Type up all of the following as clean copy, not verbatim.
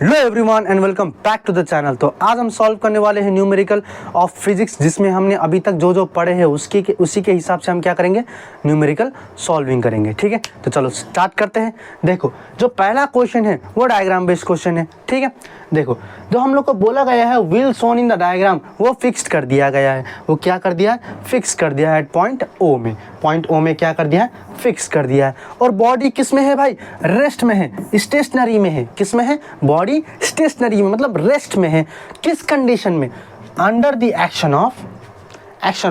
Hello everyone and welcome back to the channel. तो आज हम सॉल्व करने वाले हैं न्यूमेरिकल ऑफ फिजिक्स, जिसमें हमने अभी तक जो पढ़े हैं उसी के हिसाब से हम क्या करेंगे, न्यूमेरिकल सॉल्विंग करेंगे। ठीक है, तो चलो स्टार्ट करते हैं। देखो, जो पहला क्वेश्चन है वो डायग्राम बेस्ड क्वेश्चन है। ठीक है, देखो जो हम लोग को बोला गया है wheel shown in the diagram, वो फिक्स्ड कर दिया गया है। वो क्या कर दिया है, फिक्स कर दिया है पॉइंट ओ में। पॉइंट ओ में क्या कर दिया है, फिक्स कर दिया है। और बॉडी किस में है भाई, रेस्ट में है, स्टेशनरी में है। किस में है, बॉडी स्टेशनरी में, मतलब रेस्ट में है। किस कंडीशन में, under the action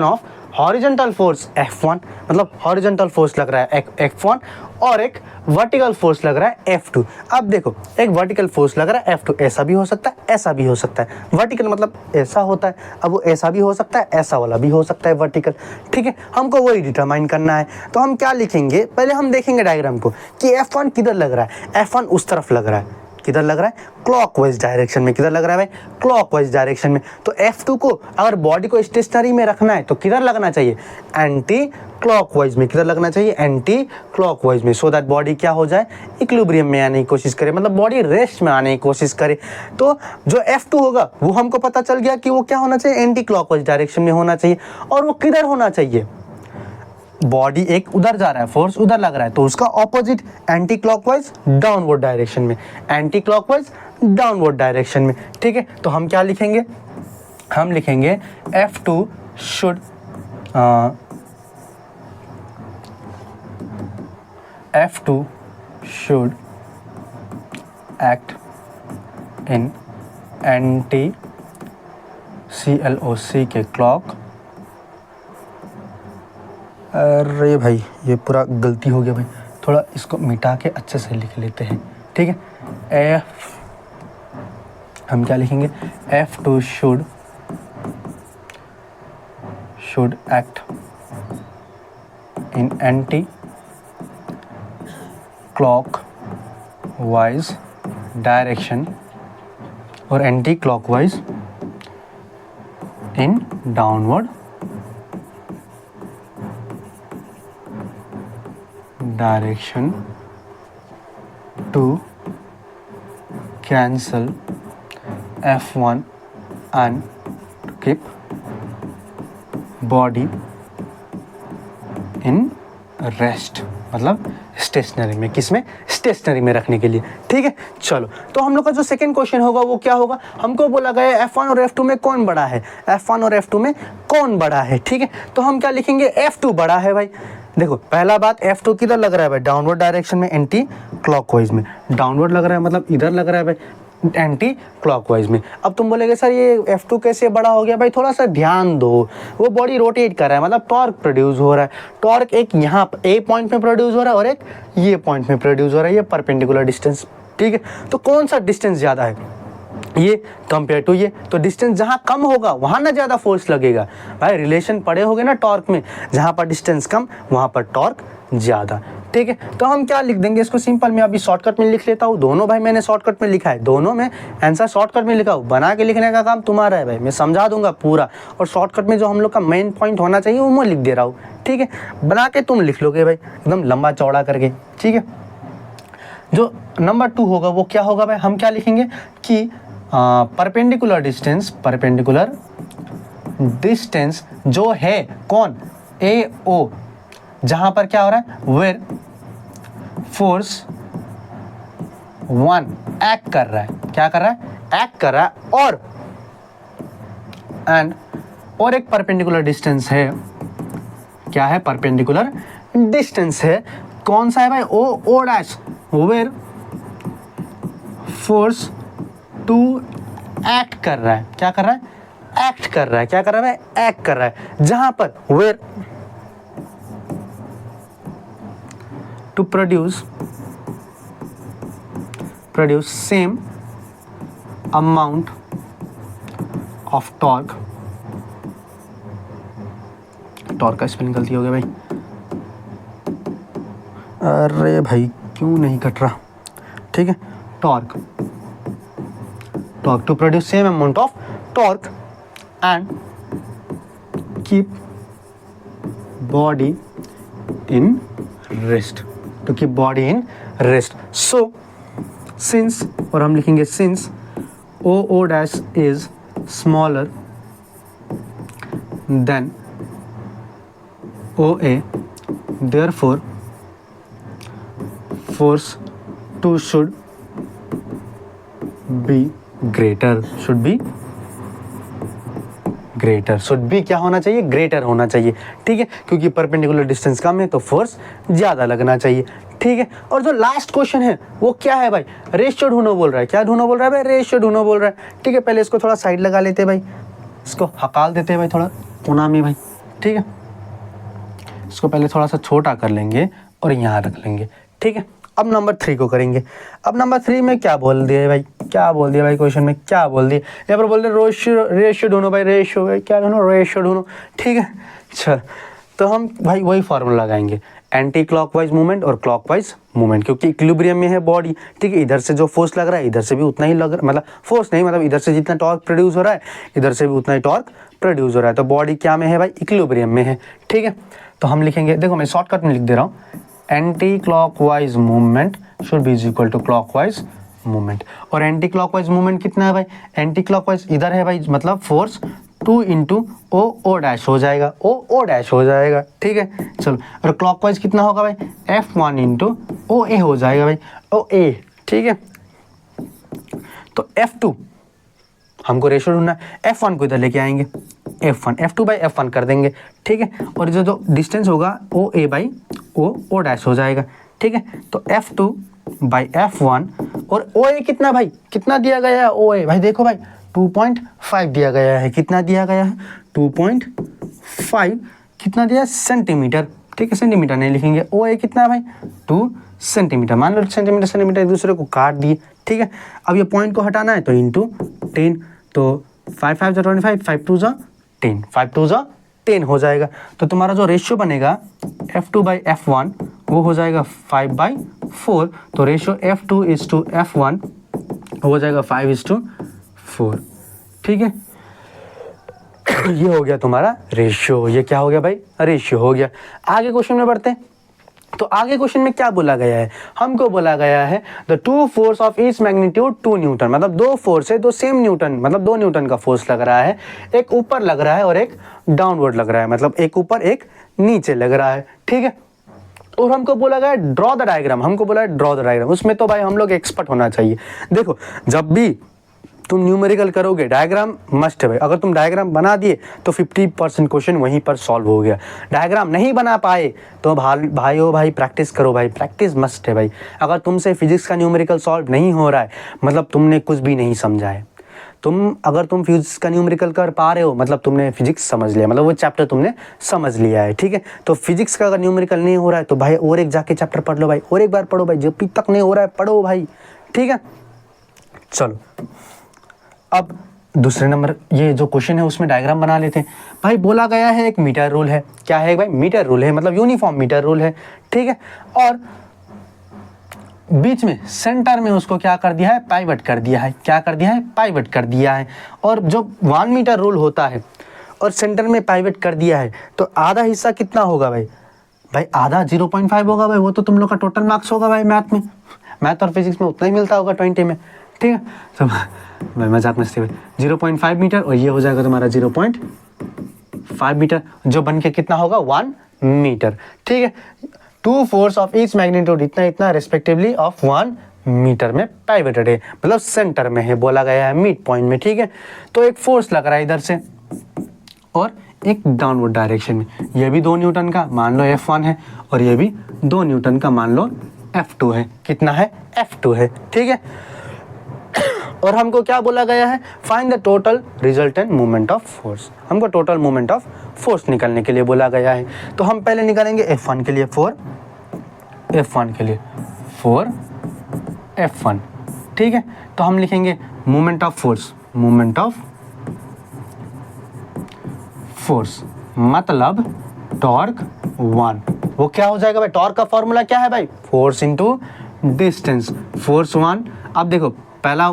of horizontal force F1, मतलब हॉरिजॉन्टल फोर्स लग रहा है F1 और एक वर्टिकल फोर्स लग रहा है F2। अब देखो, एक वर्टिकल फोर्स लग रहा है F2, ऐसा भी हो सकता है, ऐसा भी हो सकता है। वर्टिकल मतलब ऐसा होता है, अब वो ऐसा भी हो सकता है, ऐसा वाला भी हो सकता है वर्टिकल। ठीक है, हमको वही डिटरमाइन करना है। तो हम क्या लिखेंगे, पहले हम देखेंगे डायग्राम को कि F1 किधर लग रहा है। F1 उस तरफ लग रहा है, किधर लग रहा है, क्लॉकवाइज डायरेक्शन में। किधर लग रहा है भाई, क्लॉकवाइज डायरेक्शन में। तो F2 को अगर बॉडी को स्टेशनरी में रखना है तो किधर लगना चाहिए, एंटी क्लॉकवाइज में। किधर लगना चाहिए, एंटी क्लॉकवाइज में, सो दैट बॉडी क्या हो जाए, इक्विलिब्रियम में आने की कोशिश करे, मतलब बॉडी रेस्ट में आने की कोशिश करे। तो जो F2 होगा वो हमको पता चल गया कि वो क्या होना चाहिए, एंटी क्लॉकवाइज डायरेक्शन में होना चाहिए। और वो किधर होना चाहिए, बॉडी एक उधर जा रहा है, फोर्स उधर लग रहा है, तो उसका opposite anti clockwise downward direction में, एंटी क्लॉकवाइज डाउनवर्ड डायरेक्शन में। ठीक है, तो हम क्या लिखेंगे, हम लिखेंगे F2 should act in anti CLOC के क्लॉक। अरे भाई ये पूरा गलती हो गया भाई, थोड़ा इसको मिटा के अच्छे से लिख लेते हैं। ठीक है, हम क्या लिखेंगे, F2 should act in anti clockwise direction और anti clockwise in downward direction to cancel F1 and to keep body in rest, मतलब स्टेशनरी में। किस में, स्टेशनरी में रखने के लिए। ठीक है, चलो तो हम लोग का जो सेकंड क्वेश्चन होगा वो क्या होगा, हमको बोला गया F1 और F2 में कौन बड़ा है, F1 और F2 में कौन बड़ा है। ठीक है, तो हम क्या लिखेंगे, F2 बड़ा है भाई। देखो पहला बात, F2 किधर लग रहा है भाई, डाउनवर्ड डायरेक्शन में, एंटी क्लॉकवाइज में। डाउनवर्ड लग रहा है मतलब इधर लग रहा है भाई, एंटी क्लॉकवाइज में। अब तुम बोलेगे सर ये F2 कैसे बड़ा हो गया, भाई थोड़ा सा ध्यान दो। वो बॉडी रोटेट कर रहा है, मतलब टॉर्क प्रोड्यूस हो रहा है। टॉर्क एक यहाँ ए पॉइंट में प्रोड्यूस हो रहा है और एक ये पॉइंट में प्रोड्यूस हो रहा है, ये परपेंडिकुलर डिस्टेंस। ठीक है, तो कौन सा डिस्टेंस ज़्यादा है, ये कंपेयर टू ये। तो डिस्टेंस जहाँ कम होगा वहाँ ना ज़्यादा फोर्स लगेगा भाई। रिलेशन पढ़े होगे ना टॉर्क में, जहाँ पर डिस्टेंस कम वहाँ पर टॉर्क ज़्यादा। ठीक है, तो हम क्या लिख देंगे इसको, सिंपल मैं अभी शॉर्टकट में लिख लेता हूँ। दोनों भाई मैंने शॉर्टकट में लिखा है, दोनों में आंसर शॉर्टकट में लिखा हूँ। बना के लिखने का काम तुम्हारा है भाई, मैं समझा दूंगा पूरा। और शॉर्टकट में जो हम लोग का मेन पॉइंट होना चाहिए वो मैं लिख दे रहा हूँ। ठीक है, बना के तुम लिख लोगे भाई एकदम लंबा चौड़ा करके। ठीक है, जो नंबर 2 होगा वो क्या होगा भाई, हम क्या लिखेंगे कि परपेंडिकुलर डिस्टेंस जो है कौन, AO, जहां पर क्या हो रहा है, वेयर फोर्स 1 एक्ट कर रहा है, क्या कर रहा है, एक्ट कर रहा है। और एक परपेंडिकुलर डिस्टेंस है, क्या है, परपेंडिकुलर डिस्टेंस है। कौन सा है भाई, O dash, where force 2 act कर रहा है, क्या कर रहा है, एक्ट कर रहा है, क्या कर रहा है, एक्ट कर रहा है। जहां पर where to produce same amount of torque का स्पेलिंग गलती हो गया भाई, अरे भाई क्यों नहीं कट रहा। ठीक है, torque to produce same amount of torque and keep body in rest, to keep body in rest. So since, और हम लिखेंगे since O O dash is smaller than O A, therefore force 2 should be greater, should be greater, should be क्या होना चाहिए, greater होना चाहिए, ठीक है, क्योंकि परपेंडिकुलर डिस्टेंस कम है तो फोर्स ज़्यादा लगना चाहिए, ठीक है। और जो लास्ट क्वेश्चन है वो क्या है भाई, रेशियो ढूंढो बोल रहा है, क्या ढूंढो बोल रहा है भाई, रेशियो ढूंढो बोल रहा है, ठीक है। पहले इसको थोड़ा साइड लगा लेते हैं भाई, इसको हकाल देते हैं भाई थोड़ा कोना में भाई, ठीक है। इसको पहले थोड़ा सा छोटा कर लेंगे और यहाँ रख लेंगे, ठीक है। अब नंबर 3 को करेंगे। अब नंबर 3 में क्या बोल दिया भाई, क्या बोल दिया भाई, क्वेश्चन में क्या बोल दिया, यहाँ पर बोल रहे रेशियो ढूंढो भाई, रेशियो भाई क्या ढूंढो, रेशियो ढूंढो, ठीक है। चल तो हम भाई वही फार्मूला लगाएंगे, एंटी क्लॉकवाइज मूवमेंट और क्लॉकवाइज मूवमेंट, क्योंकि इक्विलिब्रियम में है बॉडी, ठीक है। इधर से जो फोर्स लग रहा है इधर से भी उतना ही लग रहा, मतलब फोर्स नहीं, मतलब इधर से जितना टॉर्क प्रोड्यूस हो रहा है इधर से भी उतना ही टॉर्क प्रोड्यूस हो रहा है, तो बॉडी क्या में है भाई, इक्विलिब्रियम में है, ठीक है। तो हम लिखेंगे, देखो मैं शॉर्टकट में लिख दे रहा हूँ, anti clockwise movement should be is equal to clockwise movement. और एंटी क्लॉकवाइज मूवमेंट कितना है भाई, एंटी क्लॉकवाइज इधर है भाई, मतलब force 2 into O O dash हो जाएगा, ओ ओ डैश हो जाएगा, ठीक है। चलो, और क्लॉकवाइज कितना होगा भाई, F1 इंटू ओ ए हो जाएगा भाई, ओ ए, ठीक है। तो F2 हमको रेशियो ढूंढना है, F1 को इधर लेके आएंगे, F2 बाई F1 कर देंगे, ठीक है। और जो डिस्टेंस होगा ओ ए बाई ओ डैश हो जाएगा, ठीक है। तो F2 बाई F1, और ओ ए कितना भाई, कितना दिया गया है ओ ए भाई, देखो भाई 2.5 दिया गया है, कितना दिया गया है 2.5, कितना दिया सेंटीमीटर, ठीक है। सेंटीमीटर नहीं लिखेंगे, ओ ए कितना है भाई 2 सेंटीमीटर, मान लो सेंटीमीटर सेंटीमीटर एक दूसरे को काट दिए, ठीक है। अब ये पॉइंट को हटाना है तो इंटू 10, तो 5 5 25, 5 2 10, 5 2 10 हो जाएगा। तो तुम्हारा जो रेशियो बनेगा F2 बाई F1 वो हो जाएगा 5/4, तो ratio F2 is to F1 हो जाएगा 5:4, ठीक है। ये हो गया तुम्हारा रेशियो, ये क्या हो गया भाई, रेशियो हो गया। आगे क्वेश्चन में बढ़ते हैं। तो आगे क्वेश्चन में क्या बोला गया है, हमको बोला गया है the 2 force of each magnitude 2 Newton, मतलब 2 फोर्स है, 2 सेम न्यूटन, मतलब 2 न्यूटन का फोर्स लग रहा है, एक ऊपर लग रहा है और एक डाउनवर्ड लग रहा है, मतलब एक ऊपर एक नीचे लग रहा है, ठीक है। और हमको बोला गया ड्रॉ द डायग्राम, हमको बोला है ड्रॉ द डायग्राम, उसमें तो भाई हम लोग एक्सपर्ट होना चाहिए। देखो जब भी तुम न्यूमेरिकल करोगे डायग्राम मस्ट है भाई, अगर तुम डायग्राम बना दिए तो 50% क्वेश्चन वहीं पर सॉल्व हो गया। डायग्राम नहीं बना पाए तो भाई प्रैक्टिस करो भाई, प्रैक्टिस मस्ट है भाई। अगर तुमसे फिजिक्स का न्यूमेरिकल सॉल्व नहीं हो रहा है मतलब तुमने कुछ भी नहीं समझा है। अगर तुम फिजिक्स का न्यूमेरिकल कर पा रहे हो मतलब तुमने फिजिक्स समझ लिया, मतलब वो चैप्टर तुमने समझ लिया है, ठीक है। तो फिजिक्स का अगर न्यूमेरिकल नहीं हो रहा है तो भाई और एक जाके चैप्टर पढ़ लो भाई, और एक बार पढ़ो भाई, जब तक नहीं हो रहा है पढ़ो भाई, ठीक है। चलो अब दूसरे नंबर ये जो क्वेश्चन है उसमें डायग्राम बना लेते हैं। भाई बोला गया है एक मीटर रूल है, क्या है भाई, मीटर रूल है, मतलब यूनिफॉर्म मीटर रूल है, ठीक है। और बीच में सेंटर में उसको क्या कर दिया है, पाइवट कर दिया है, क्या कर दिया है, पाइवट कर दिया है। और जो 1 मीटर रूल होता है और सेंटर में पाइवट कर दिया है तो आधा हिस्सा कितना होगा भाई, भाई आधा 0.5 होगा भाई, वो तो तुम लोग का टोटल मार्क्स होगा भाई मैथ में, मैथ और फिजिक्स में उतना ही मिलता होगा 20 में, ठीक है। तो भाई मजाक मस्ती भाई 0.5 मीटर और ये हो जाएगा तुम्हारा 0.5 मीटर, जो बन के कितना होगा 1 मीटर, ठीक है। 2 फोर्स ऑफ ईच मैग्नीट्यूड इतना इतना रेस्पेक्टिवली ऑफ 1 मीटर में पाइवटेड है, मतलब सेंटर में है, बोला गया है मिड पॉइंट में, ठीक है। तो एक फोर्स लग रहा है इधर से और एक डाउनवर्ड डायरेक्शन में, ये भी 2 न्यूटन का मान लो F1 है और ये भी 2 न्यूटन का मान लो F2 है, कितना है F2 है, ठीक है। और हमको क्या बोला गया है, find the total resultant movement of force, हमको टोटल मूवमेंट ऑफ फोर्स निकालने के लिए बोला गया है। तो हम पहले निकालेंगे F1 के लिए 4 F1 के लिए 4 F1, ठीक है। तो हम लिखेंगे movement of force, movement of force मतलब टॉर्क 1, वो क्या हो जाएगा भाई, टॉर्क का फॉर्मूला क्या है भाई, फोर्स इंटू डिस्टेंस, फोर्स 1। अब देखो पहला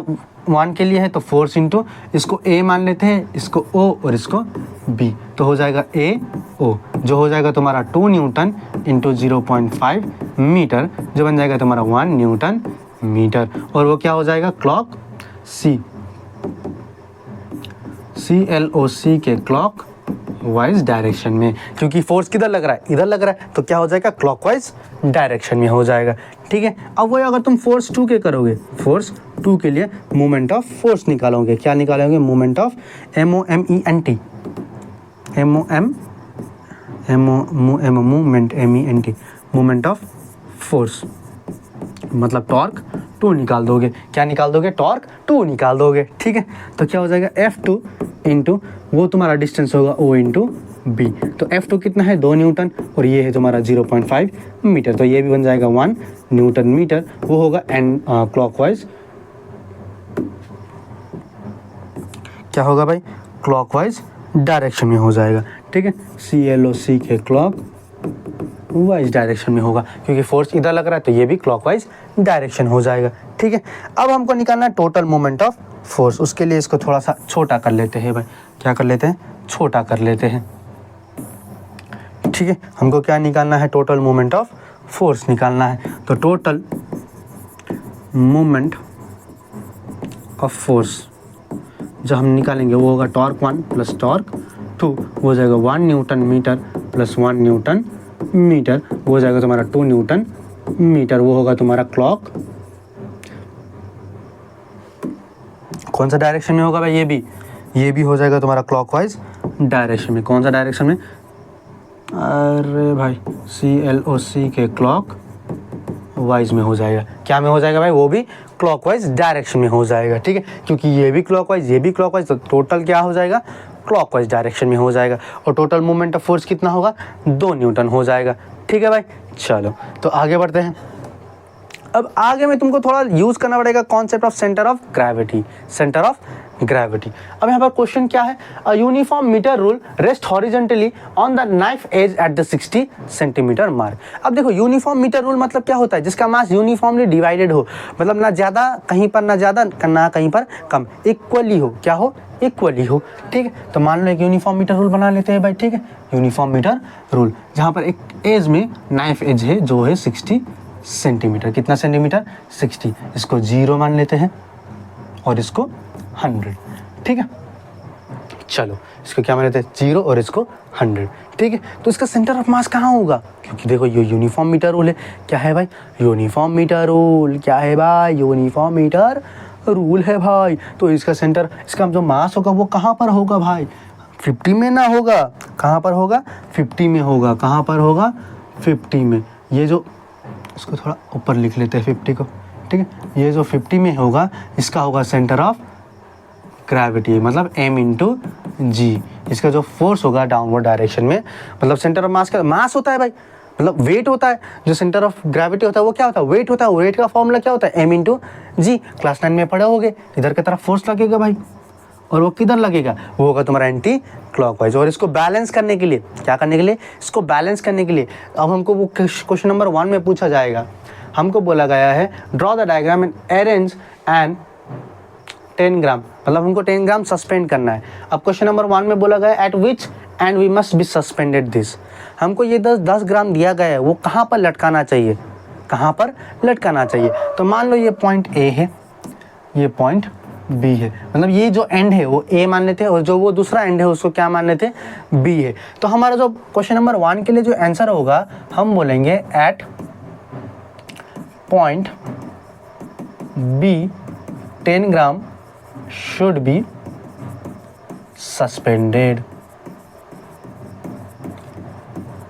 1 के लिए है तो फोर्स इंटू इसको A मान लेते हैं, इसको O और इसको B, तो हो जाएगा AO, जो हो जाएगा तुम्हारा 2 न्यूटन इंटू 0.5 मीटर, जो बन जाएगा तुम्हारा 1 न्यूटन मीटर, और वो क्या हो जाएगा क्लॉक CLOC के क्लॉक वाइज डायरेक्शन में, क्योंकि फोर्स किधर लग रहा है, इधर लग रहा है, तो क्या हो जाएगा क्लॉकवाइज डायरेक्शन में हो जाएगा। ठीक है, अब वही अगर तुम फोर्स 2 के करोगे, फोर्स 2 के लिए मोमेंट ऑफ फोर्स निकालोगे, क्या निकालोगे, moment of MOMENT, moment of force, मतलब टॉर्क 2 निकाल दोगे, क्या निकाल दोगे, टॉर्क 2 निकाल दोगे। ठीक है, तो क्या हो जाएगा F2 इंटू वो तुम्हारा डिस्टेंस होगा O इंटू B, तो F2 कितना है 2 न्यूटन, और ये है तुम्हारा 0.5 मीटर, तो ये भी बन जाएगा 1 न्यूटन मीटर, वो होगा एंड क्लॉकवाइज, क्या होगा भाई, क्लॉकवाइज डायरेक्शन में हो जाएगा। ठीक है, CLOC के क्लॉक वाइज डायरेक्शन में होगा, क्योंकि फोर्स इधर लग रहा है तो ये भी क्लॉकवाइज डायरेक्शन हो जाएगा। ठीक है, अब हमको निकालना है टोटल मोमेंट ऑफ फोर्स, उसके लिए इसको थोड़ा सा छोटा कर लेते हैं भाई, क्या कर लेते हैं, छोटा कर लेते हैं। ठीक है, हमको क्या निकालना है, टोटल मोमेंट ऑफ फोर्स निकालना है, तो टोटल मोमेंट ऑफ फोर्स जो हम निकालेंगे वो होगा टॉर्क 1 प्लस टॉर्क 2, हो जाएगा 1 newton metre plus 1 newton metre, वो हो जाएगा तुम्हारा 2 न्यूटन मीटर, वो होगा तुम्हारा क्लॉक, कौन सा डायरेक्शन में होगा भाई, ये भी हो जाएगा तुम्हारा क्लॉकवाइज डायरेक्शन में। कौन सा डायरेक्शन में, अरे भाई CLOC के क्लॉक वाइज में हो जाएगा, क्या में हो जाएगा भाई, वो भी क्लॉकवाइज डायरेक्शन में हो जाएगा। ठीक है, क्योंकि ये भी क्लॉकवाइज, तो टोटल क्या हो जाएगा, क्लॉकवाइज डायरेक्शन में हो जाएगा, और टोटल मोमेंट ऑफ फोर्स कितना होगा, 2 न्यूटन हो जाएगा। ठीक है भाई, चलो तो आगे बढ़ते हैं। अब आगे में तुमको थोड़ा यूज करना पड़ेगा concept of centre of gravity, अब यहाँ पर क्वेश्चन क्या है, a uniform metre rule rest horizontally on the knife edge at the 60 centimetre mark. अब देखो यूनिफॉर्म मीटर रूल मतलब क्या होता है, जिसका मास यूनिफॉर्मली डिवाइडेड हो, मतलब ना ज़्यादा कहीं पर, ना ज़्यादा ना कहीं पर कम, इक्वली हो, क्या हो, इक्वली हो। ठीक है, तो मान लो एक यूनिफॉर्म मीटर रूल बना लेते हैं भाई। ठीक है, यूनिफॉर्म मीटर रूल, जहाँ पर एक एज में नाइफ एज है जो है 60 सेंटीमीटर, कितना सेंटीमीटर, 60, इसको 0 मान लेते हैं और इसको 100। ठीक है, चलो इसको क्या मान लेते हैं, 0 और इसको 100। ठीक है, तो इसका सेंटर ऑफ मास कहाँ होगा, क्योंकि देखो ये यूनिफॉर्म मीटर रूल है, क्या है भाई, यूनिफॉर्म मीटर रूल, क्या है भाई, यूनिफॉर्म मीटर रूल है भाई, तो इसका सेंटर, इसका जो मास होगा वो कहाँ पर होगा भाई, 50 में ना होगा, कहाँ पर होगा, 50 में होगा, कहाँ पर होगा, 50 में। ये जो, इसको थोड़ा ऊपर लिख लेते हैं 50 को। ठीक है, ये जो 50 में होगा इसका होगा सेंटर ऑफ ग्रेविटी, मतलब M इंटू G, इसका जो फोर्स होगा डाउनवर्ड डायरेक्शन में, मतलब सेंटर ऑफ मास का, मास होता है भाई, मतलब वेट होता है, जो सेंटर ऑफ ग्रेविटी होता है वो क्या होता है, वेट होता है, वेट का फॉर्मूला क्या होता है, M इंटू G, क्लास 9 में पढ़े होगे। इधर की तरफ फोर्स लगेगा भाई, और वो किधर लगेगा, वो होगा तुम्हारा एंटी क्लॉकवाइज। और इसको बैलेंस करने के लिए, क्या करने के लिए, इसको बैलेंस करने के लिए अब हमको वो क्वेश्चन नंबर 1 में पूछा जाएगा, हमको बोला गया है draw the diagram and arrange and 10 ग्राम, मतलब हमको 10 ग्राम सस्पेंड करना है। अब क्वेश्चन नंबर 1 में बोला गया at which end we must be suspended this, हमको ये 10 ग्राम दिया गया है, वो कहाँ पर लटकाना चाहिए, कहाँ पर लटकाना चाहिए। तो मान लो ये पॉइंट A है, ये पॉइंट B है, मतलब ये जो एंड है वो A मान लेते हैं, और जो वो दूसरा एंड है उसको क्या मान लेते हैं, B है। तो हमारा जो क्वेश्चन नंबर 1 के लिए जो आंसर होगा, हम बोलेंगे at point B 10 gram should be suspended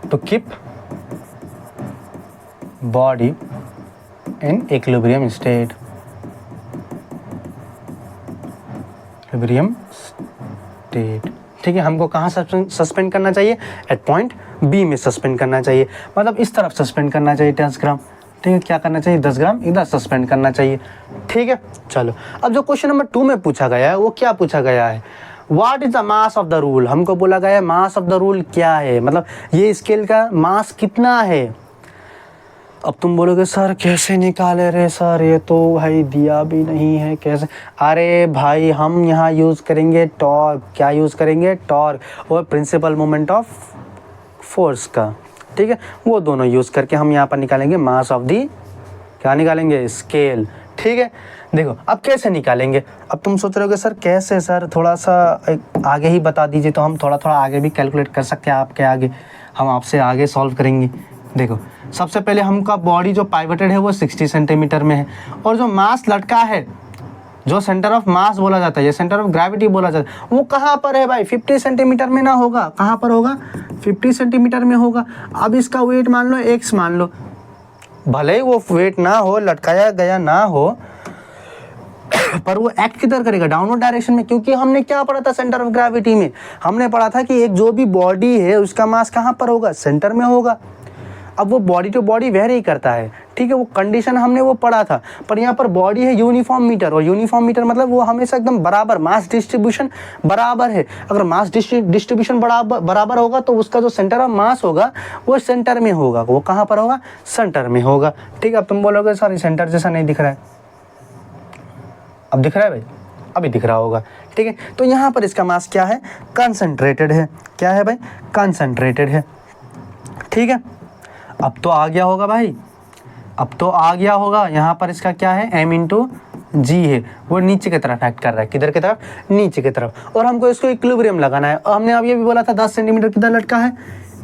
to keep body in equilibrium state, ठीक है, हमको कहाँ सस्पेंड करना चाहिए, एट पॉइंट B में सस्पेंड करना चाहिए, मतलब इस तरफ सस्पेंड करना चाहिए 10 ग्राम। ठीक है, क्या करना चाहिए, 10 ग्राम इधर सस्पेंड करना चाहिए। ठीक है, चलो अब जो क्वेश्चन नंबर 2 में पूछा गया है वो क्या पूछा गया है, what is the mass of the rule, हमको बोला गया है मास ऑफ द रूल क्या है, मतलब ये स्केल का मास कितना है। अब तुम बोलोगे सर कैसे निकाले रे सर, ये तो भाई दिया भी नहीं है, कैसे, अरे भाई हम यहाँ यूज़ करेंगे टॉर्क, क्या यूज़ करेंगे, टॉर्क और प्रिंसिपल मोमेंट ऑफ फोर्स का। ठीक है, वो दोनों यूज़ करके हम यहाँ पर निकालेंगे मास ऑफ दी, क्या निकालेंगे, स्केल। ठीक है। देखो अब कैसे निकालेंगे, अब तुम सोच रहे होगे सर कैसे सर, थोड़ा सा आगे ही बता दीजिए तो हम थोड़ा थोड़ा आगे भी कैलकुलेट कर सकते हैं, आपके आगे हम आपसे आगे सॉल्व करेंगे। देखो सबसे पहले हमका बॉडी जो पाइवटेड है वो 60 सेंटीमीटर में है, और जो मास लटका है, जो सेंटर ऑफ मास बोला जाता है, ये सेंटर ऑफ ग्रेविटी बोला जाता है, वो कहाँ पर है भाई, 50 सेंटीमीटर में ना होगा, कहाँ पर होगा, 50 सेंटीमीटर में होगा। अब इसका वेट मान लो x मान लो, भले ही वो वेट ना हो, लटकाया गया ना हो, पर वो एक्ट किधर करेगा, डाउनवर्ड डायरेक्शन में, क्योंकि हमने क्या पढ़ा था सेंटर ऑफ ग्रेविटी में, हमने पढ़ा था कि एक जो भी बॉडी है उसका मास कहाँ पर होगा, सेंटर में होगा। अब वो बॉडी टू बॉडी वेरी करता है, ठीक है, वो कंडीशन हमने वो पढ़ा था, पर यहाँ पर बॉडी है यूनिफॉर्म मीटर, और यूनिफॉर्म मीटर मतलब वो हमेशा एकदम बराबर, मास डिस्ट्रीब्यूशन बराबर है। अगर मास डिस्ट्रीब्यूशन बराबर होगा तो उसका जो सेंटर ऑफ मास होगा वो सेंटर में होगा, वो कहाँ पर होगा, सेंटर में होगा, ठीक है। अब तुम बोलोगे सर सेंटर जैसा नहीं दिख रहा है, अब दिख रहा है भाई, अभी दिख रहा होगा, ठीक है। तो यहाँ पर इसका मास क्या है, कंसंट्रेटेड है, क्या है भाई, कंसंट्रेटेड है, ठीक है। अब तो आ गया होगा भाई, अब तो आ गया होगा, यहाँ पर इसका क्या है, m इंटू जी है, वो नीचे की तरफ एक्ट कर रहा है, किधर की तरफ, नीचे की तरफ, और हमको इसको इक्विलिब्रियम लगाना है। और हमने अब ये भी बोला था 10 सेंटीमीटर किधर लटका है,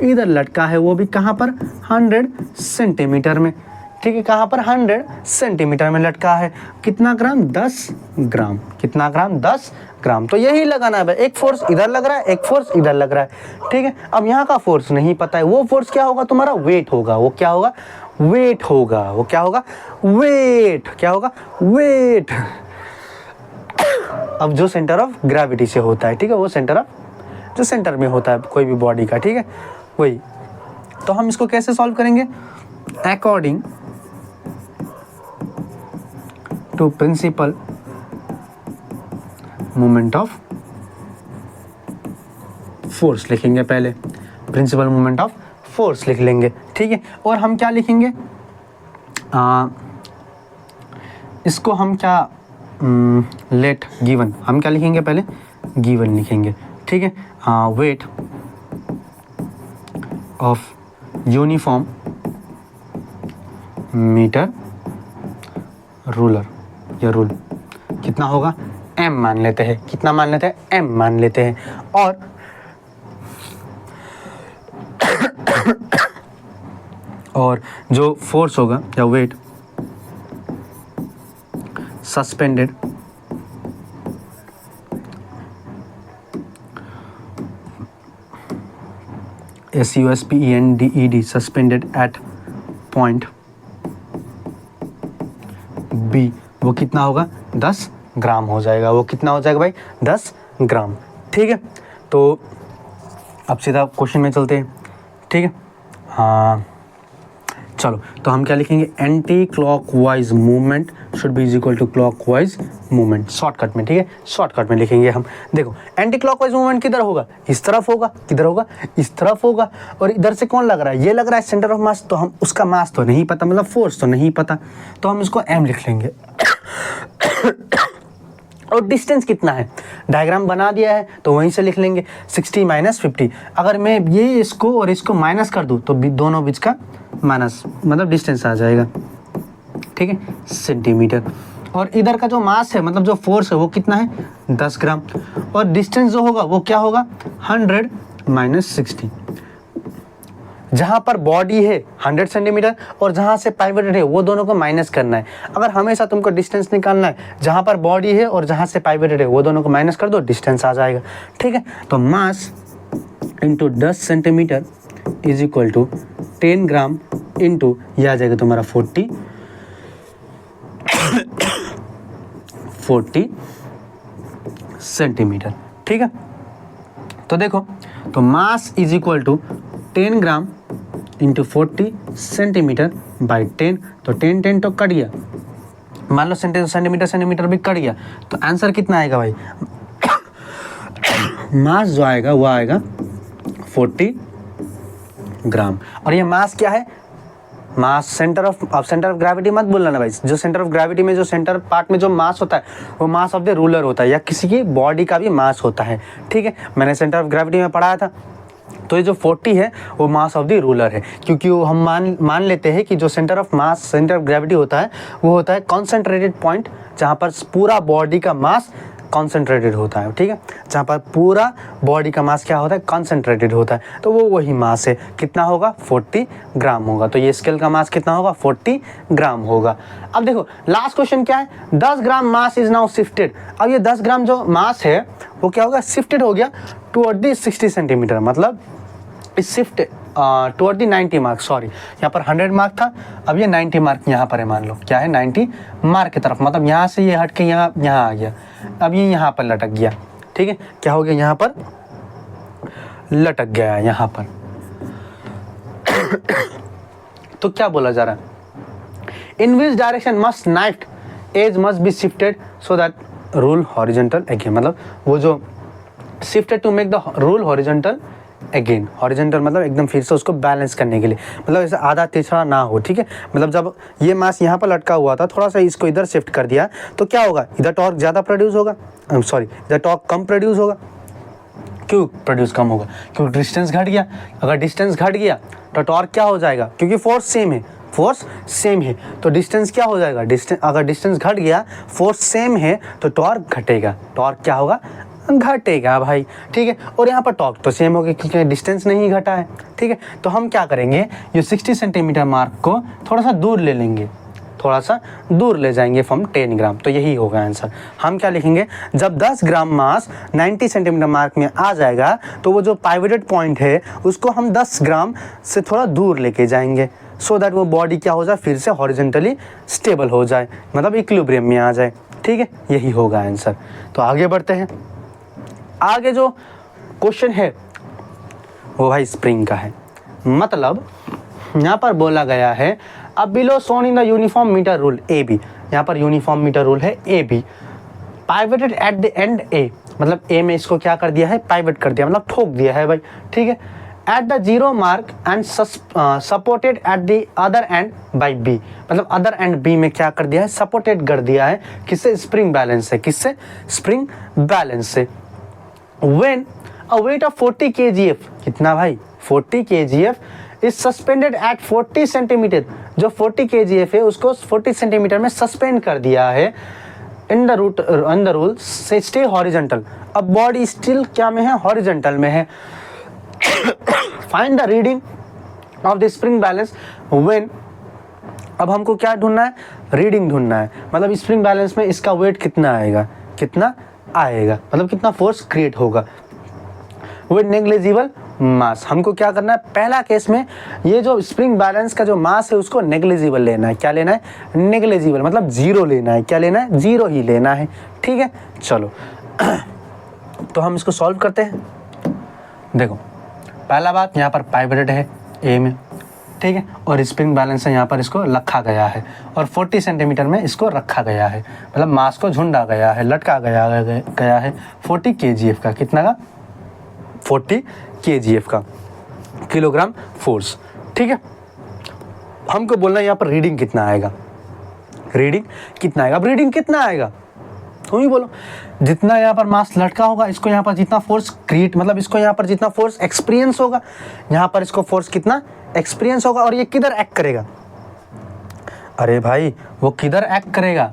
इधर लटका है, वो भी कहाँ पर, 100 सेंटीमीटर में, ठीक है, कहाँ पर, 100 सेंटीमीटर में लटका है। कितना ग्राम, 10 ग्राम, कितना ग्राम, 10 ग्राम। तो यही लगाना है भाई, एक फोर्स इधर लग रहा है, एक फोर्स इधर लग रहा है, ठीक है। अब यहाँ का फोर्स नहीं पता है, वो फोर्स क्या होगा तुम्हारा, वेट होगा, वो क्या होगा, वेट होगा, वो क्या होगा, वेट, क्या होगा, वेट। अब जो सेंटर ऑफ ग्रेविटी से होता है, ठीक है, वो सेंटर ऑफ, जो सेंटर में होता है कोई भी बॉडी का, ठीक है, वही। तो हम इसको कैसे सॉल्व करेंगे, according to principle moment of force लिखेंगे, पहले प्रिंसिपल मोमेंट ऑफ फोर्स लिख लेंगे, ठीक है। और हम क्या लिखेंगे, इसको हम क्या, लेट गिवन, हम क्या लिखेंगे, पहले गिवन लिखेंगे, ठीक है। Weight of uniform metre ruler, या रूल कितना होगा, m मान लेते हैं, कितना मान लेते हैं, m मान लेते हैं। और जो फोर्स होगा या weight suspended SUSPENDED suspended at point B, वो कितना होगा, 10 ग्राम हो जाएगा, वो कितना हो जाएगा भाई, 10 ग्राम, ठीक है। तो अब सीधा क्वेश्चन में चलते हैं, ठीक है। हाँ चलो, तो हम क्या लिखेंगे, anti clockwise movement should be is equal to clockwise movement, shortcut में, ठीक है, शॉर्टकट में लिखेंगे हम। देखो एंटी क्लॉकवाइज मूवमेंट किधर होगा, इस तरफ होगा, किधर होगा, इस तरफ होगा, और इधर से कौन लग रहा है, ये लग रहा है सेंटर ऑफ मास, तो हम उसका मास तो नहीं पता, मतलब फोर्स तो नहीं पता, तो हम इसको m लिख लेंगे। और डिस्टेंस कितना है, डायग्राम बना दिया है तो वहीं से लिख लेंगे, 60 माइनस 50। अगर मैं ये इसको और इसको माइनस कर दूँ तो दोनों बीच का माइनस, मतलब डिस्टेंस आ जाएगा, ठीक है, सेंटीमीटर। और इधर का जो मास है, मतलब जो फोर्स है, वो कितना है, 10 ग्राम। और डिस्टेंस जो होगा वो क्या होगा, 100 माइनस 60। जहाँ पर बॉडी है 100 सेंटीमीटर और जहाँ से पाइवटेड है वो दोनों को माइनस करना है। अगर हमेशा तुमको डिस्टेंस निकालना है, जहाँ पर बॉडी है और जहाँ से पाइवटेड है वो दोनों को माइनस कर दो, डिस्टेंस आ जाएगा, ठीक है। तो mass into 10 centimetre is equal to 10 gram into, यह आ जाएगा तुम्हारा 40 सेंटीमीटर, ठीक है। तो देखो, तो mass is equal to 10 gram into 40 centimetre by 10, तो 10 तो कट गया, मान लो सेंटीमीटर भी कट गया, तो आंसर कितना आएगा भाई, मास जो आएगा वो आएगा 40 ग्राम। और ये मास क्या है, मास सेंटर ऑफ ग्रेविटी मत बोलना ना भाई, जो सेंटर ऑफ ग्रेविटी में जो सेंटर पार्ट में जो मास होता है वो मास ऑफ द रूलर होता है, या किसी की बॉडी का भी मास होता है, ठीक है। मैंने सेंटर ऑफ ग्रेविटी में पढ़ाया था, तो ये जो 40 है वो मास ऑफ द रूलर है, क्योंकि वो हम मान लेते हैं कि जो centre of mass, centre of gravity होता है वो होता है कॉन्सेंट्रेटेड पॉइंट, जहाँ पर पूरा बॉडी का मास कॉन्सेंट्रेटेड होता है, ठीक है, जहाँ पर पूरा बॉडी का मास क्या होता है, कॉन्सेंट्रेटेड होता है, तो वो वही मास है। कितना होगा, 40 ग्राम होगा। तो ये स्केल का मास कितना होगा, 40 ग्राम होगा। अब देखो लास्ट क्वेश्चन क्या है, 10 ग्राम मास इज नाउ शिफ्टेड। अब ये 10 ग्राम जो मास है वो क्या होगा, शिफ्टेड हो गया टुवर्ड द 60 सेंटीमीटर, मतलब इस shift toward the 90 mark, sorry यहाँ पर 100 मार्क था, अब ये 90 मार्क यहाँ पर है, मान लो क्या है 90 मार्क की तरफ, मतलब यहाँ से ये हट के यहाँ आ गया, अब ये यहाँ पर लटक गया, ठीक है, क्या हो गया, यहाँ पर लटक गया यहाँ पर। तो क्या बोला जा रहा है, in which direction must knife edge must be shifted so that rule horizontal again, मतलब वो जो shifted to make the rule horizontal again, horizontal मतलब एकदम फिर से उसको बैलेंस करने के लिए, मतलब ऐसा आधा तिरछा ना हो, ठीक है, मतलब जब ये मास यहाँ पर लटका हुआ था, थोड़ा सा इसको इधर शिफ्ट कर दिया तो क्या होगा, इधर टॉर्क ज़्यादा प्रोड्यूस होगा, सॉरी इधर टॉर्क कम प्रोड्यूस होगा। क्यों प्रोड्यूस कम होगा, क्योंकि डिस्टेंस घट गया। अगर डिस्टेंस घट गया तो टॉर्क क्या हो जाएगा, क्योंकि फोर्स सेम है, फोर्स सेम है तो डिस्टेंस क्या हो जाएगा, डिस्टेंस अगर डिस्टेंस घट गया, फोर्स सेम है तो टॉर्क घटेगा, टॉर्क क्या होगा, घटेगा भाई, ठीक है। और यहाँ पर टॉर्क तो सेम हो गया क्योंकि डिस्टेंस नहीं घटा है, ठीक है। तो हम क्या करेंगे, ये 60 सेंटीमीटर मार्क को थोड़ा सा दूर ले लेंगे, थोड़ा सा दूर ले जाएंगे फ्रॉम 10 ग्राम, तो यही होगा आंसर। हम क्या लिखेंगे, जब 10 ग्राम मास 90 सेंटीमीटर मार्क में आ जाएगा तो वो जो पाइवोटेड पॉइंट है उसको हम 10 ग्राम से थोड़ा दूर लेके जाएंगे, सो दैट वो बॉडी क्या हो जाए, फिर से हॉरिजॉन्टली स्टेबल हो जाए, मतलब इक्विलिब्रियम में आ जाए, ठीक है, यही होगा आंसर। तो आगे बढ़ते हैं। आगे जो क्वेश्चन है वो भाई स्प्रिंग का है, मतलब यहाँ पर बोला गया है अब below shown in the uniform metre rule A B, यहाँ पर यूनिफॉर्म मीटर रूल है A B, pivoted at the end A, मतलब ए में इसको क्या कर दिया है, पाइवट कर दिया, मतलब ठोक दिया है भाई, ठीक है, at the zero mark and supported at the other end by B, मतलब अदर एंड बी में क्या कर दिया है, सपोर्टेड कर दिया है, किससे, स्प्रिंग बैलेंस से, किससे, स्प्रिंग बैलेंस से। When a weight of 40 kgf, कितना भाई, 40 kgf is suspended at 40 centimetre, जो 40 kgf है उसको 40 सेंटीमीटर में सस्पेंड कर दिया है, इन द रूल से स्टे हॉरिजॉन्टल, अब बॉडी स्टिल क्या में है, हॉरिजॉन्टल में है। Find the reading of the spring balance when, अब हमको क्या ढूंढना है, रीडिंग ढूंढना है, मतलब स्प्रिंग बैलेंस में इसका वेट कितना आएगा, कितना आएगा, मतलब कितना फोर्स क्रिएट होगा विद नेग्लिजिबल मास। हमको क्या करना है, पहला केस में ये जो स्प्रिंग बैलेंस का जो मास है उसको नेग्लिजिबल लेना है, क्या लेना है, नेग्लिजिबल, मतलब जीरो लेना है, क्या लेना है, जीरो ही लेना है, ठीक है। चलो तो हम इसको सॉल्व करते हैं। देखो पहला बात, यहाँ पर पाइवटेड है ए में, ठीक है, और स्प्रिंग बैलेंस है यहाँ पर इसको रखा गया है, और 40 सेंटीमीटर में इसको रखा गया है, मतलब मास को झुंडा गया है, लटका गया है 40 kgf का, कितना का, 40 kgf का, किलोग्राम फोर्स, ठीक है। हमको बोलना है यहाँ पर रीडिंग कितना आएगा, रीडिंग कितना आएगा। अब रीडिंग कितना आएगा तुम ही बोलो, जितना यहाँ पर मास लटका होगा, इसको यहाँ पर जितना फोर्स क्रिएट, मतलब इसको यहाँ पर जितना फोर्स एक्सपीरियंस होगा, यहाँ पर इसको फोर्स कितना एक्सपीरियंस होगा, और ये किधर एक्ट करेगा, अरे भाई वो किधर एक्ट करेगा,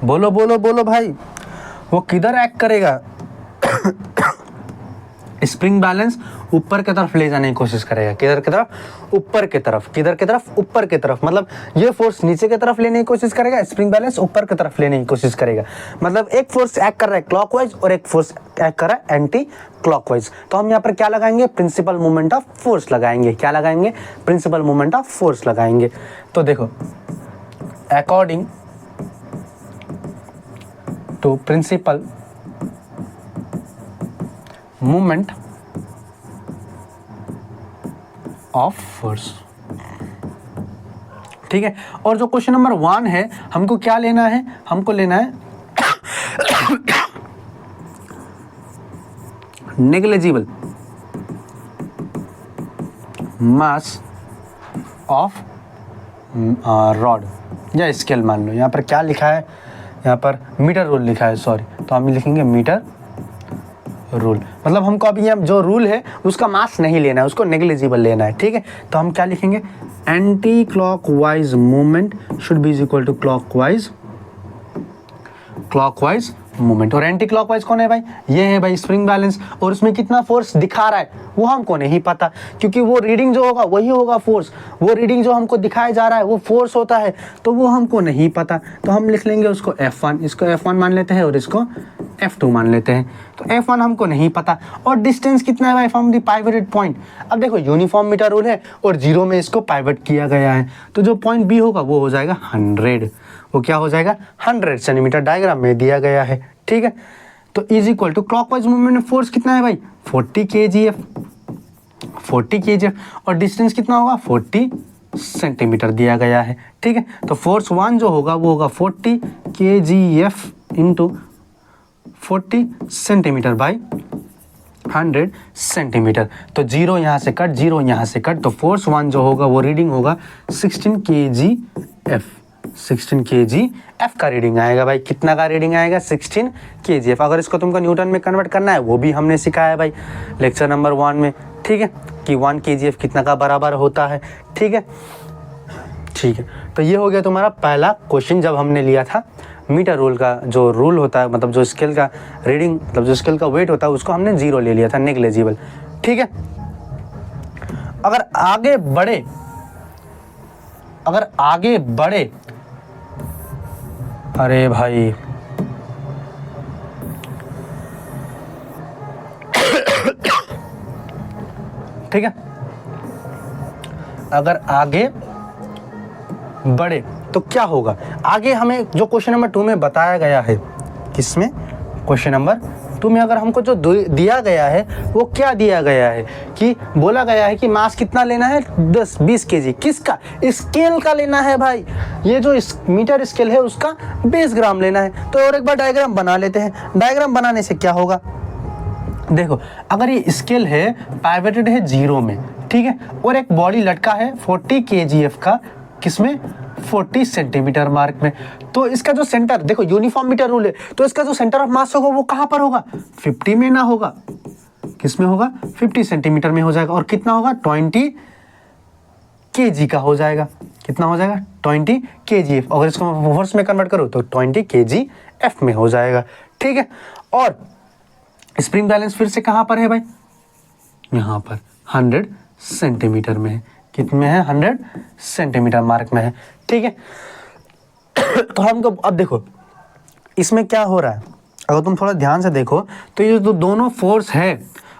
बोलो बोलो बोलो भाई, वो किधर एक्ट करेगा। स्प्रिंग बैलेंस ऊपर की तरफ ले जाने की कोशिश करेगा, किधर की तरफ, ऊपर की तरफ, किधर की तरफ, ऊपर की तरफ, मतलब ये फोर्स नीचे की तरफ लेने की कोशिश करेगा, स्प्रिंग बैलेंस ऊपर की तरफ लेने की कोशिश करेगा, मतलब एक फोर्स एक्ट कर रहा है क्लॉकवाइज और एक फोर्स एक्ट कर रहा है एंटी क्लॉकवाइज। तो हम यहाँ पर क्या लगाएंगे, प्रिंसिपल मोमेंट ऑफ फोर्स लगाएंगे, क्या लगाएंगे, प्रिंसिपल मोमेंट ऑफ फोर्स लगाएंगे। तो देखो according to principle moment of force, ठीक है। और जो क्वेश्चन नंबर 1 है, हमको क्या लेना है, हमको लेना है नेग्लिजिबल मास ऑफ रॉड या स्केल, मान लो यहाँ पर क्या लिखा है, यहाँ पर मीटर रूल लिखा है, सॉरी, तो हम लिखेंगे मीटर रूल, मतलब हमको अभी ये जो रूल है उसका मास नहीं लेना है, उसको नेग्लिजिबल लेना है, ठीक है। तो हम क्या लिखेंगे, anti clockwise movement should be is equal to clockwise movement. और एंटी क्लॉकवाइज कौन है भाई, ये है भाई स्प्रिंग बैलेंस, और उसमें कितना फोर्स दिखा रहा है वो हमको नहीं पता, क्योंकि वो रीडिंग जो होगा वही होगा फोर्स, वो रीडिंग जो हमको दिखाया जा रहा है वो फोर्स होता है, तो वो हमको नहीं पता। तो हम लिख लेंगे उसको F1, इसको F1 मान लेते हैं और इसको F2 मान लेते हैं। तो F1 हमको नहीं पता, और डिस्टेंस कितना है भाई फ्रॉम द पाइवटेड पॉइंट। अब देखो यूनिफॉर्म मीटर रूल है और 0 में इसको पाइवट किया गया है, तो जो पॉइंट बी होगा वो हो जाएगा 100, वो क्या हो जाएगा 100 सेंटीमीटर, डायग्राम में दिया गया है, ठीक है। तो is equal to clockwise movement में फोर्स कितना है भाई 40 kgf, और डिस्टेंस कितना होगा 40 सेंटीमीटर दिया गया है, ठीक है। तो फोर्स 1 जो होगा वो होगा 40 kgf into 40 centimetre by 100 centimetre. तो 0 यहाँ से कट, 0 यहाँ से कट, तो फोर्स 1 जो होगा वो रीडिंग होगा 16 kgf, 16 kgf का रीडिंग आएगा भाई। कितना का रीडिंग आएगा 16 kgf। अगर इसको तुमको न्यूटन में कन्वर्ट करना है वो भी हमने सिखाया भाई लेक्चर नंबर 1 में, ठीक है, कि 1 kgf कितना का बराबर होता है, ठीक है। ठीक है, तो ये हो गया तुम्हारा पहला क्वेश्चन, जब हमने लिया था मीटर रूल का जो रूल होता है, मतलब जो स्केल का रीडिंग, मतलब जो स्केल का वेट होता है उसको हमने 0 ले लिया था, नेग्लिजिबल, ठीक है। अगर आगे बढ़े, अरे भाई ठीक है, अगर आगे बढ़े तो क्या होगा, आगे हमें जो क्वेश्चन नंबर 2 में बताया गया है, किसमें, क्वेश्चन नंबर 2 में अगर हमको जो दिया गया है वो क्या दिया गया है, कि बोला गया है कि मास कितना लेना है 10-20 kg, किसका, स्केल का लेना है भाई, ये जो मीटर स्केल है उसका 20 ग्राम लेना है। तो और एक बार डायग्राम बना लेते हैं, डायग्राम बनाने से क्या होगा, देखो अगर ये स्केल है पाइवटेड है 0 में, ठीक है, और एक बॉडी लटका है 40 kgf का, किसमें 40 सेंटीमीटर मार्क में, तो इसका जो सेंटर, देखो यूनिफॉर्म मीटर रूल है, तो इसका जो सेंटर ऑफ मास होगा वो कहां पर होगा 50 में ना होगा, किसमें होगा 50 सेंटीमीटर में हो जाएगा, और कितना होगा 20 kg का हो जाएगा, कितना हो जाएगा 20 kgf। अगर इसको फोर्स में कन्वर्ट करो तो 20 kgf में हो जाएगा, ठीक है। और स्प्रिंग बैलेंस फिर से कहां पर है भाई, यहां पर 100 सेंटीमीटर में है, कितने है 100 सेंटीमीटर मार्क में है, ठीक है। तो हमको अब देखो इसमें क्या हो रहा है, अगर तुम थोड़ा ध्यान से देखो तो ये जो दोनों फोर्स है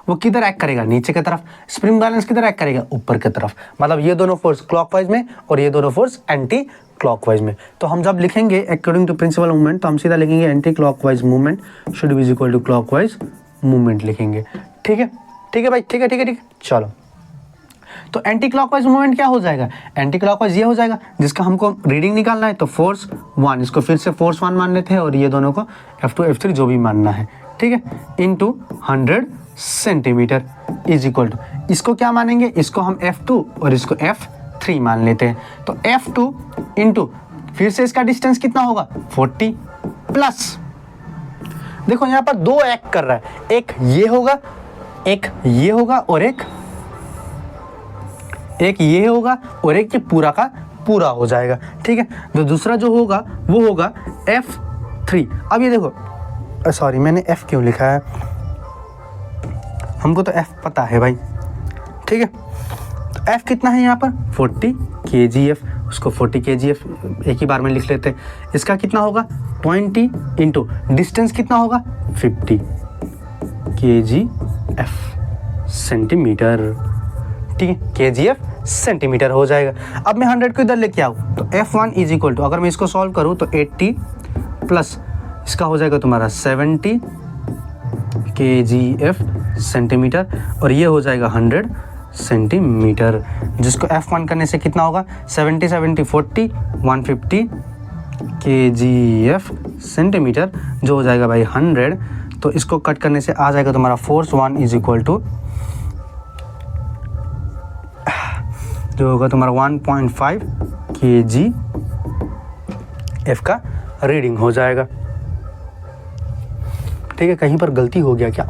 वो किधर एक्ट करेगा, नीचे की तरफ, स्प्रिंग बैलेंस किधर एक्ट करेगा, ऊपर की तरफ, मतलब ये दोनों फोर्स क्लॉकवाइज में और ये दोनों फोर्स एंटी क्लॉकवाइज में। तो हम जब लिखेंगे अकॉर्डिंग टू प्रिंसिपल मूवमेंट तो हम सीधा लिखेंगे anti clockwise movement should be equal to clockwise movement लिखेंगे, ठीक है, ठीक है भाई, ठीक है, ठीक है, ठीक है। चलो, तो एंटी क्लॉकवाइज मूवमेंट क्या हो जाएगा, एंटी क्लॉकवाइज ये हो जाएगा जिसका हमको रीडिंग निकालना है, तो फोर्स 1, इसको फिर से फोर्स 1 मान लेते हैं, और ये दोनों को F2 F3 जो भी मानना है, ठीक है, into 100 centimetre is equal to, इसको क्या मानेंगे, इसको हम F2 और इसको F3 मान लेते हैं। तो F2 इंटू फिर से इसका डिस्टेंस कितना होगा 40 प्लस, देखो यहाँ पर 2 एक्ट कर रहा है, एक ये होगा, एक ये होगा, और एक ये होगा, और एक ये पूरा का पूरा हो जाएगा, ठीक है। तो दूसरा जो होगा वो होगा F3। अब ये देखो, सॉरी मैंने F क्यों लिखा है, हमको तो F पता है भाई, ठीक है। तो F कितना है यहाँ पर 40 kgf, उसको 40 kgf एक ही बार में लिख लेते हैं। इसका कितना होगा 20 इंटू डिस्टेंस कितना होगा 50 kgf सेंटीमीटर, ठीक है, kgf सेंटीमीटर हो जाएगा। अब मैं 100 को इधर लेके आऊँ तो F1 इज इक्वल टू, अगर मैं इसको सॉल्व करूँ तो 80 प्लस इसका हो जाएगा तुम्हारा 70 kgf सेंटीमीटर, और ये हो जाएगा 100 सेंटीमीटर, जिसको F1 करने से कितना होगा 70 70 40 150 kgf सेंटीमीटर, जो हो जाएगा भाई 100। तो इसको कट करने से आ जाएगा तुम्हारा फोर्स 1 इज इक्वल टू, जो होगा तुम्हारा 1.5 kgf का रीडिंग हो जाएगा, ठीक है। कहीं पर गलती हो गया क्या,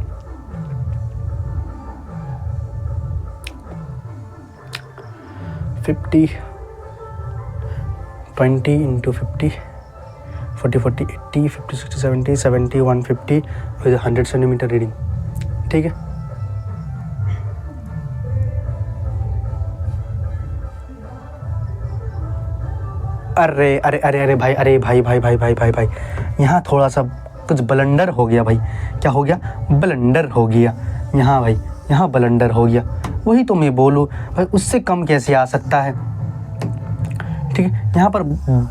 50 20 into 50 40 40 80 50 60 70 70 150 with 100 सेंटीमीटर रीडिंग, ठीक है। अरे अरे अरे अरे भाई, अरे भाई भाई भाई भाई भाई भाई यहाँ थोड़ा सा कुछ ब्लंडर हो गया भाई। क्या हो गया? ब्लंडर हो गया यहाँ भाई, यहाँ ब्लंडर हो गया। वही तो मैं बोलूँ भाई, उससे कम कैसे आ सकता है, ठीक है। यहाँ पर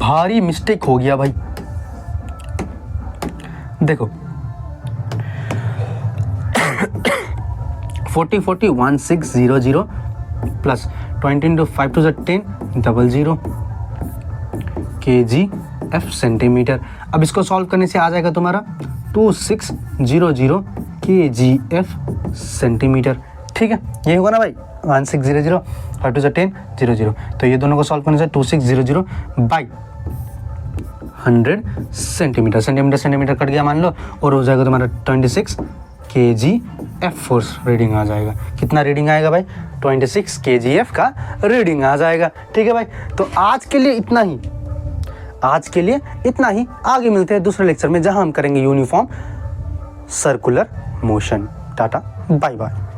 भारी मिस्टेक हो गया भाई। देखो 40 40 1600 plus 20 into 5 to the 10 00 kgf centimetre. अब इसको सॉल्व करने से आ जाएगा तुम्हारा 2600 kgf सेंटीमीटर, ठीक है। ये होगा ना भाई 1600 5 to the 10 00। तो ये दोनों को सॉल्व करने से 2600 बाई 100 सेंटीमीटर, सेंटीमीटर कट गया मान लो, और हो जाएगा तुम्हारा 26 kgf फोर्स रीडिंग आ जाएगा। कितना रीडिंग आएगा भाई? 26 kgf का रीडिंग आ जाएगा, ठीक है भाई। तो आज के लिए इतना ही, आज के लिए इतना ही। आगे मिलते हैं दूसरे लेक्चर में, जहां हम करेंगे uniform circular motion. Tata bye bye.